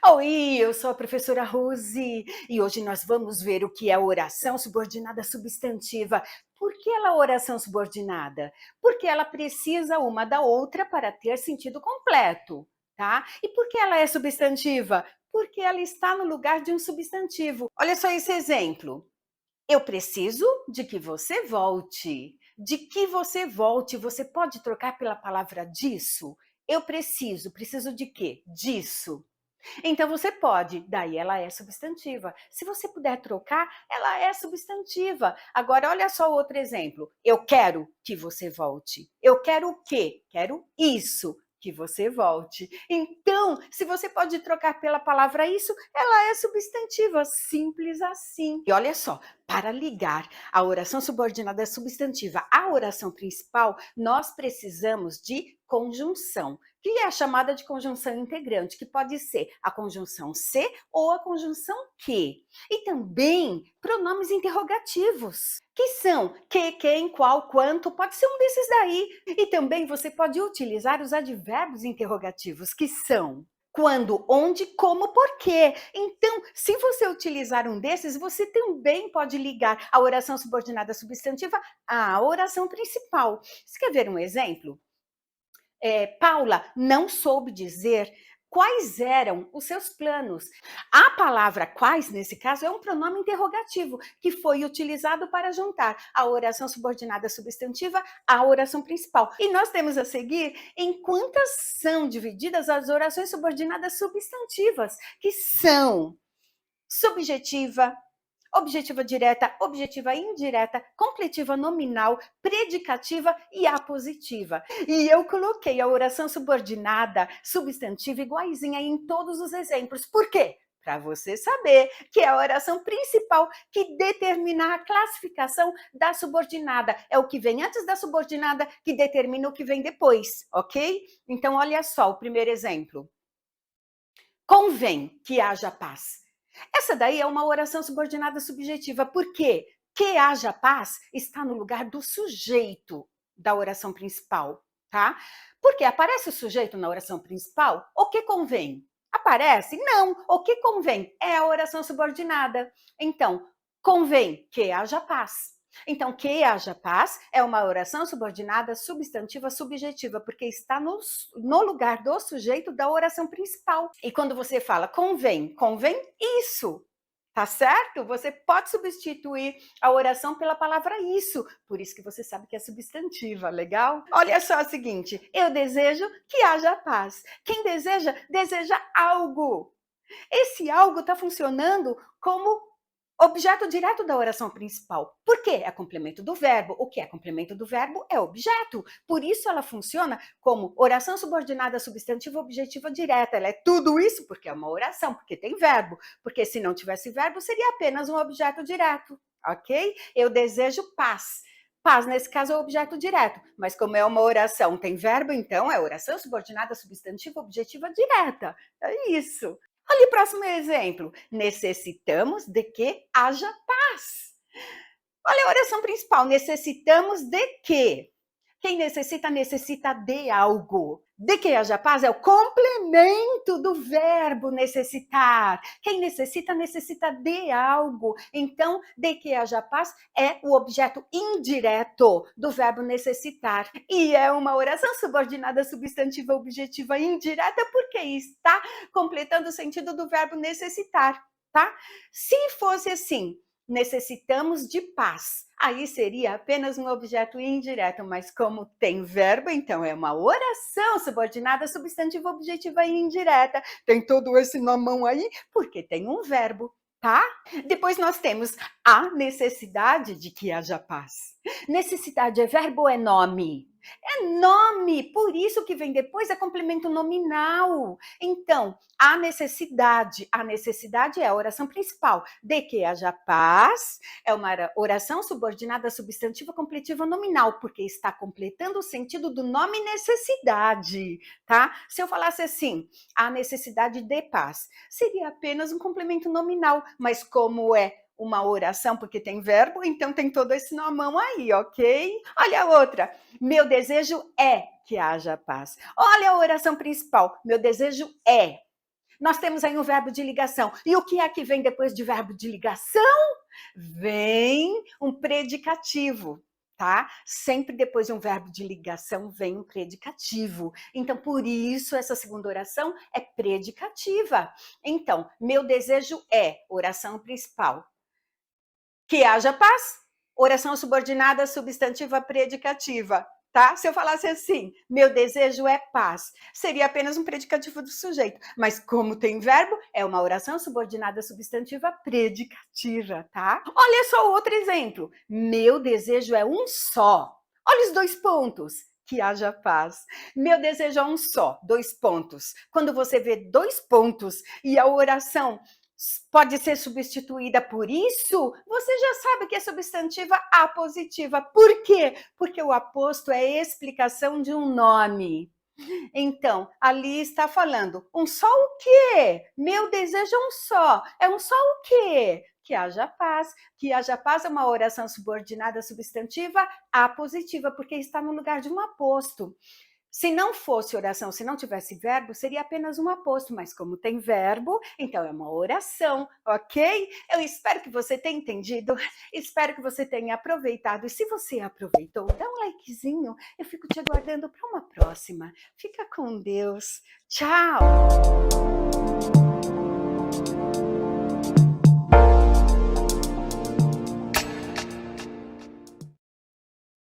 Oi, eu sou a professora Rose e hoje nós vamos ver o que é oração subordinada substantiva. Por que ela é oração subordinada? Porque ela precisa uma da outra para ter sentido completo, tá? E por que ela é substantiva? Porque ela está no lugar de um substantivo. Olha só esse exemplo. Eu preciso de que você volte. De que você volte, você pode trocar pela palavra disso? Eu preciso de quê? Disso. Então você pode, daí ela é substantiva. Se você puder trocar, ela é substantiva. Agora olha só outro exemplo. Eu quero que você volte. Eu quero o quê? Quero isso, que você volte. Então, se você pode trocar pela palavra isso, ela é substantiva, simples assim. E olha só, para ligar a oração subordinada substantiva à oração principal, nós precisamos de conjunção, que é a chamada de conjunção integrante, que pode ser a conjunção se ou a conjunção que. E também pronomes interrogativos, que são que, quem, qual, quanto, pode ser um desses daí. E também você pode utilizar os advérbios interrogativos, que são quando, onde, como, porquê. Então, se você utilizar um desses, você também pode ligar a oração subordinada substantiva à oração principal. Você quer ver um exemplo? Paula não soube dizer quais eram os seus planos. A palavra quais, nesse caso, é um pronome interrogativo que foi utilizado para juntar a oração subordinada substantiva à oração principal. E nós temos a seguir em quantas são divididas as orações subordinadas substantivas, que são subjetiva, objetiva direta, objetiva indireta, completiva nominal, predicativa e apositiva. E eu coloquei a oração subordinada substantiva iguaizinha em todos os exemplos. Por quê? Para você saber que é a oração principal que determina a classificação da subordinada. É o que vem antes da subordinada que determina o que vem depois, ok? Então, olha só o primeiro exemplo. Convém que haja paz. Essa daí é uma oração subordinada subjetiva. Por quê? Que haja paz está no lugar do sujeito da oração principal, tá? Porque aparece o sujeito na oração principal, o que convém? Aparece? Não. O que convém? É a oração subordinada. Então, convém que haja paz. Então, que haja paz é uma oração subordinada substantiva subjetiva, porque está no lugar do sujeito da oração principal. E quando você fala convém, convém isso, tá certo? Você pode substituir a oração pela palavra isso, por isso que você sabe que é substantiva, legal? Olha só o seguinte, eu desejo que haja paz. Quem deseja, deseja algo. Esse algo está funcionando como objeto direto da oração principal. Por quê? É complemento do verbo. O que é complemento do verbo? É objeto. Por isso ela funciona como oração subordinada substantiva objetiva direta. Ela é tudo isso porque é uma oração, porque tem verbo. Porque se não tivesse verbo, seria apenas um objeto direto, ok? Eu desejo paz. Paz, nesse caso, é o objeto direto. Mas como é uma oração, tem verbo, então é oração subordinada substantiva objetiva direta. É isso. Olha o próximo exemplo. Necessitamos de que haja paz. Olha a oração principal. Necessitamos de quê? Quem necessita, necessita de algo. De que haja paz é o complemento do verbo necessitar. Quem necessita, necessita de algo. Então, de que haja paz é o objeto indireto do verbo necessitar. E é uma oração subordinada substantiva objetiva indireta porque está completando o sentido do verbo necessitar, tá? Se fosse assim, necessitamos de paz. Aí seria apenas um objeto indireto, mas como tem verbo, então é uma oração subordinada substantiva objetiva e indireta. Tem todo esse nomão aí porque tem um verbo, tá? Depois nós temos a necessidade de que haja paz. Necessidade é verbo ou é nome? É nome, por isso que vem depois é complemento nominal. Então, a necessidade é a oração principal. De que haja paz é uma oração subordinada substantiva completiva nominal, porque está completando o sentido do nome necessidade, tá? Se eu falasse assim, a necessidade de paz, seria apenas um complemento nominal, mas como é uma oração porque tem verbo, então tem todo esse nomão aí, ok? Olha a outra. Meu desejo é que haja paz. Olha a oração principal. Meu desejo é. Nós temos aí um verbo de ligação. E o que é que vem depois de verbo de ligação? Vem um predicativo, tá? Sempre depois de um verbo de ligação vem um predicativo. Então, por isso, essa segunda oração é predicativa. Então, meu desejo é, oração principal. Que haja paz, oração subordinada, substantiva predicativa. Tá? Se eu falasse assim, meu desejo é paz, seria apenas um predicativo do sujeito. Mas como tem verbo, é uma oração subordinada substantiva predicativa, tá? Olha só outro exemplo. Meu desejo é um só. Olha os 2 pontos. Que haja paz. Meu desejo é um só, 2 pontos. Quando você vê 2 pontos e a oração pode ser substituída por isso, você já sabe que é substantiva apositiva. Por quê? Porque o aposto é explicação de um nome. Então, ali está falando, um só o quê? Meu desejo é um só. É um só o quê? Que haja paz. Que haja paz é uma oração subordinada substantiva apositiva, porque está no lugar de um aposto. Se não fosse oração, se não tivesse verbo, seria apenas um aposto, mas como tem verbo, então é uma oração, ok? Eu espero que você tenha entendido, espero que você tenha aproveitado. E se você aproveitou, dá um likezinho, eu fico te aguardando para uma próxima. Fica com Deus. Tchau!